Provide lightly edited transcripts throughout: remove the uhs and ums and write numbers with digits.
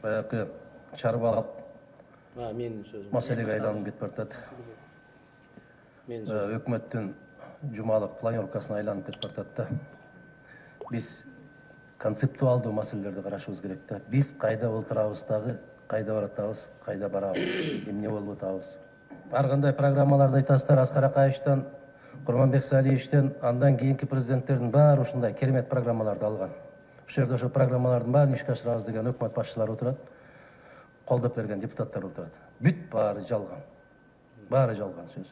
баягы чарбалык маселеге айланып кетип баратат. Өкмөттүн жумалык планировкасына айланып кетип баратат да. Биз концептуалдуу маселелерди карашыбыз керек да. Биз кайда олтурабыз дагы, кайда баратабыз, кайда барабыз, эмне болуп атабыз. Ар кандай программаларды айтасыздар, Аскар Акаевичтен, Курманбек Салиевичтен, андан кийинки президенттердин баары ушундай керемет программаларды алган. Ушул жерде ошол программалардын баарын ишке ашырабыз деген өкмөт башчылары отурат, колдоп берген депутаттар отурат. Бүт баары жалган. Баары жалган сөз.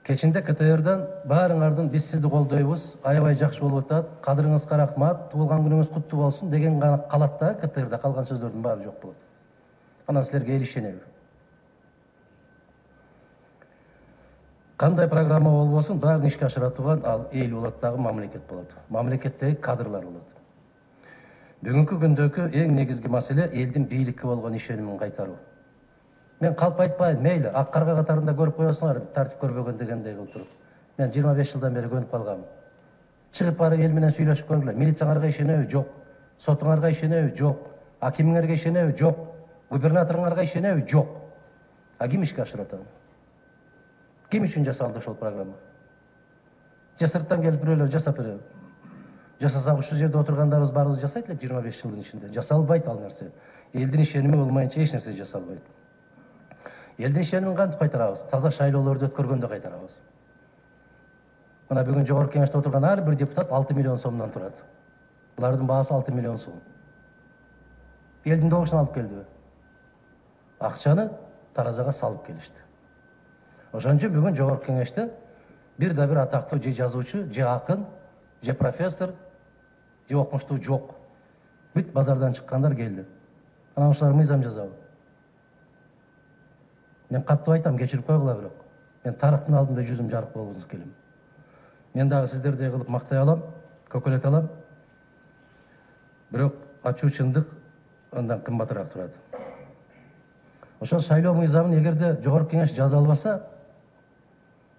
Кечинде КТРдан баарыңардын биз сизди колдойбуз, аябай жакшы болуп атат, кадырыңызга рахмат, туулган күнүңүз куттуу болсун деген гана калат да, КТРда калган сөздөрдүн баары жок болот. Анан силерге эл ишенеби? Кандай программа болбосун, баарын ишке ашыра турган ал эл болот дагы, мамлекет болот. Мамлекеттеги кадрлар болот. Бүгүнкү күндөгү эң негизги маселе элдин бийликке болгон ишенимин кайтаруу. Мен калп айтпайм, мейли, ак карга катарында көрүп коесуңар, тартип көрбөгөн дегендей кылып туруп. Мен 25 жылдан бери көнүп калгам. Чыгып барып эл менен сүйлөшүп көргүлө. Милицияңарга ишенеби? Жок. Сотуңарга ишенеби? Жок. Акимиңерге ишенеби? Жок. Губернаторуңарга ишенеби? Жок. А ким ишке ашырат аны? Ким үчүн жасалды ошол программа? Сырттан келип бирөөлөр жасап береби? Жасасак ушул жерде отургандарыбыз баарыбыз жасайт элек 25 жылдын ичинде. Жасалбайт ал нерсе. Элдин ишеними болмайынча эч нерсе жасалбайт. Элдин ишенимин кантип кайтарабыз? Таза шайлоолорду өткөргөндө кайтарабыз. Мына бүгүн жогорку кеңеште отурган ар бир депутат 6 миллион сомдон турат. Булардын баасы 6 миллион сом. Элдин добушун алып келдиби? Акчаны таразага салып келишти. Ошон үчүн бүгүн жогорку кеңеште бир да бир атактуу же жазуучу, же акын, же профессор, же окумуштуу жок. Бүт базардан чыккандар келди. Анан ушулар мыйзам жазабы? Мен каттуу айтам, кечирип койгула бирок. Мен тарыхтын алдында жүзүм жарык болгусу келем. Мен дагы сиздердей кылып мактай алам, көкөлөт алам. Бирок ачуу чындык андан кымбатыраак турат. Ошол шайлоо мыйзамын эгерде жогорку кеңеш жаза албаса,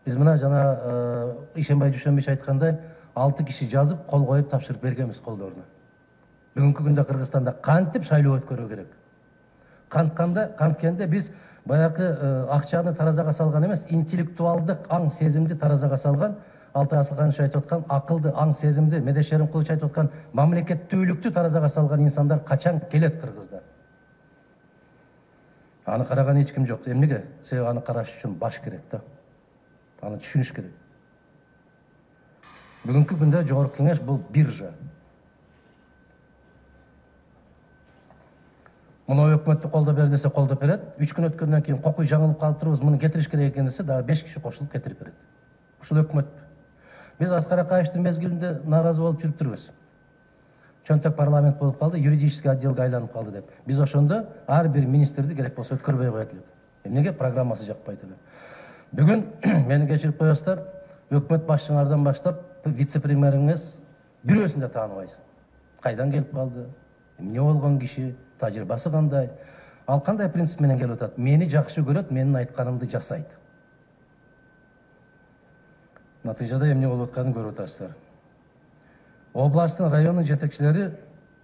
биз мына жана Ишенбай Дүйшөнбич айткандай 6 киши жазып, кол коюп тапшырып бергенбиз колдоруна. Бүгүнкү күндө Кыргызстанда кантип шайлоо өткөрүү керек? Канткенде биз баягы акчаны таразага салган эмес, интеллектуалдык аң сезимди таразага салган, Алтай Асылханович айтып аткан акылды аң сезимди, Медеш Шеримкулович айтып аткан мамлекеттүүлүктү таразага салган инсандар качан келет Кыргызда? Аны караган эч ким жок. Эмнеге? Себеби аны караш үчүн баш керек да. Аны түшүнүш керек. Бүгүнкү күндө жогорку кеңеш бул биржа. Муну өкмөттү колдоп бер десе колдоп берет. 3 күн өткөндөн кийин кокуй жаңылып калыптырбыз, муну кетириш керек экен десе, дагы 5 киши кошулуп кетирип берет. Ушул өкмөт. Биз Аскар Акаевичтин мезгилинде нааразы болуп жүрүптүрбүз. Чөнтөк парламент болуп калды, юридический отделге айланып калды деп. Биз ошондо ар бир министрди керек болсо өткөрбөй коет элек. Эмнеге? Программасы жакпайт эле. Бүгүн мени кечирип коесуздар, өкмөт башчыңардан баштап вице-премьериңиз бирөөсүн да тааныбайсың. Кайдан келип калды? Эмне болгон киши? Тажрыйбасы кандай? Ал кандай принцип менен келип атат? Мени жакшы көрөт, менин айтканымды жасайт. Натыйжада эмне болуп атканын көрүп атасыздар. Областтын, райондун жетекчилери,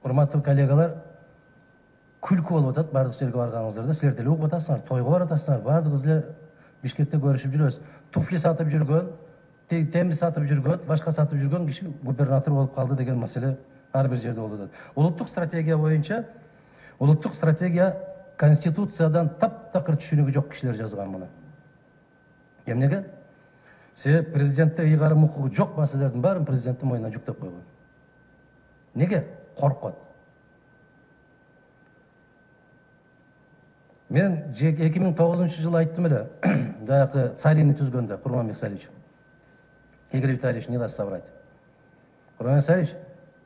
урматтуу коллегалар, күлкү болуп атат бардык жерге барганыңыздарда. Силер деле угуп атасыңар, тойго баратасыңар, бардыгыбыз эле Бишкекте көрүшүп жүрөбүз. Туфли сатып жүргөн, темир сатып жүргөн, башка сатып жүргөн киши губернатор болуп калды деген маселе ар бир жерде болуп атат. Улуттук стратегия боюнча, улуттук стратегия Конституциядан таптакыр түшүнүгү жок кишилер жазган муну. Эмнеге? Себеби президентте ыйгарым укугу жок маселелердин баарын президенттин мойнуна жүктөп койгон. Неге? Коркот. Мен 2009-жылы айттым эле, баягы Царини түзгөндө, Курманбек Салиевич. Игорь Витальевич не даст соврать. Курманбек Салиевич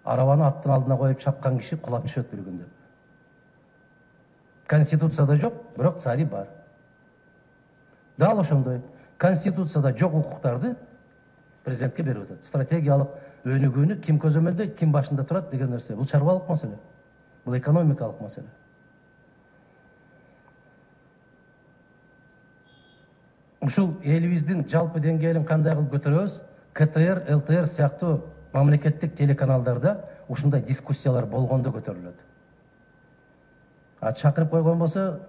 арабаны аттын алдына коюп чапкан киши кулап түшөт бир күндө. Конституцияда жок, бирок цари бар. Дал ошондой. Конституцияда жок укуктарды президентке берип атат. Стратегиялык өнүгүүнү ким көзөмөлдөйт, ким башында турат деген нерсе. Бул чарбалык маселе. Бул экономикалык маселе. Ушул элибиздин жалпы деңгээлин кандай кылып көтөрөбүз? КТР, ЛТР сыяктуу мамлекеттик телеканалдарда ушундай дискуссиялар болгондо көтөрүлөт. Чакырып койгон болсо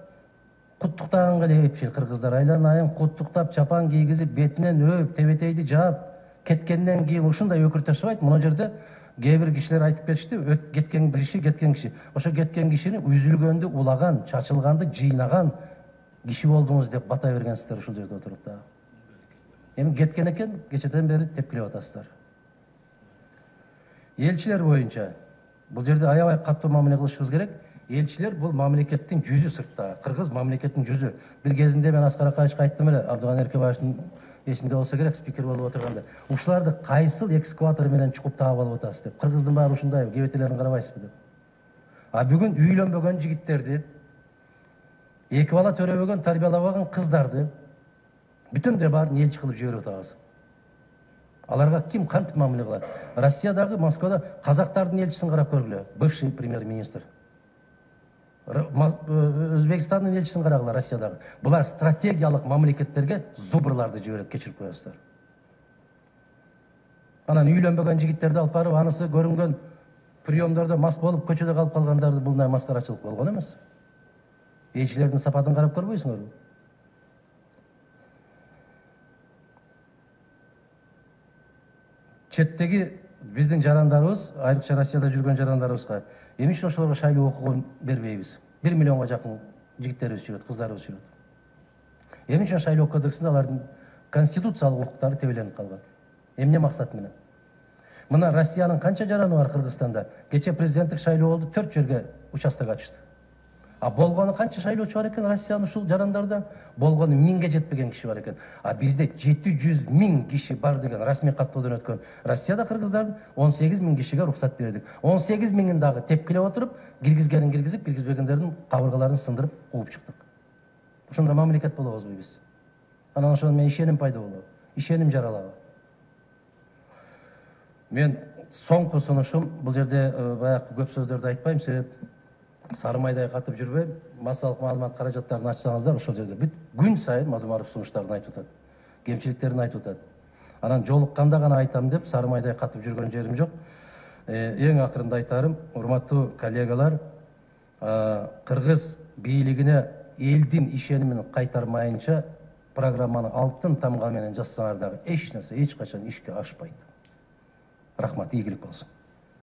куттуктаганга эле кетишет. Кыргыздар айланайын куттуктап, чапан кийгизип, бетинен өп, тебетейди жаап кеткенден кийин ушундай өкүр ташыбайт. Мына жерде кээ бир кишилер айтып кетишти, кеткен киши. Ошо кеткен кишини үзүлгөндү улаган, чачылганды жыйнаган киши болдуңуз деп бата бергенсиздер ушул жерде отуруп да. Эми кеткен экен, кечеден бери тепкилеп атасыздар. Элчилер боюнча бул жерде аябай катуу мамиле кылышыбыз керек. Элчилер бул мамлекеттин жүзү сыртта, кыргыз мамлекеттин жүзү. Бир кезинде мен Аскар Акаевичке айттым эле, Абдыган Эркебаевдин эсинде болсо керек, спикер болуп отурганда. Ушуларды кайсыл экскаватор менен чукуп таап алып атасыз деп. Кыргыздын баары ушундай, кебетелерин карабайсызбы деп. Бүгүн үйлөнбөгөн жигиттерди, эки бала төрөбөгөн, тарбиялабаган кыздарды бүтүндөй баарын элчи кылып жиберип атабыз. Аларга ким кантип мамиле кылат? Россиядагы, Москвада казактардын элчисин карап көргүлө, бывший премьер-министр. Өзбекстандын элчисин карагыла, Россиядагы. Булар стратегиялык мамлекеттерге зубрларды жиберет, кечирип коесуздар. Анан үйлөнбөгөн жигиттерди алып барып, анысы көрүнгөн приемдордо мас болуп көчөдө калып калгандарды булдай маскарачылык болгон эмес. Элчилердин сапатын карап көрбөйсүңөрбү? Четтеги биздин жарандарыбыз, айрыкча Россияда жүргөн жарандарыбызга эмне үчүн ошолорго шайлоо укугун бербейбиз? 1 миллионго жакын жигиттерибиз жүрөт, кыздарыбыз жүрөт. Эмне үчүн шайлоо кодексинде алардын конституциялык укуктары тебеленип калган? Эмне максат менен? Мына Россиянын канча жараны бар Кыргызстанда? Кече президенттик шайлоо болду, 4 жерге участок ачышты. Болгону канча шайлоочу бар экен Россиянын ушул жарандарда? Болгону 1000ге жетпеген киши бар экен. Бизде 700 000 киши бар деген расмий каттоодон өткөн. Россияда кыргыздардын 18 000 кишиге рухсат бердик. 18 000-ин дагы тепкилеп отуруп, киргизгенин киргизип, киргизбегендердин кабыргаларын сындырып, кууп чыктык. Ошондой мамлекет болобузбу биз? Анан ошондон мен ишеним пайда болобу? Ишеним жаралабы? Мен соңку сунушум, бул жерде баягы көп сөздөрдү айтпайм, себеп Сарымайдай катып жүрбөйм. Массалык маалымат каражаттарын ачсаңыздар, ошол жерде бүт күн сайын Мадумаров сунуштарын айтып атат. Кемчиликтерин айтып атат. Анан жолукканда гана айтам деп Сарымайдай катып жүргөн жерим жок. Эң акырында айтарым, урматтуу коллегалар, кыргыз бийлигине элдин ишенимин кайтармайынча программаны алтын тамга менен жазсаңар дагы эч нерсе эч качан ишке ашпайт. Рахмат, ийгилик болсун.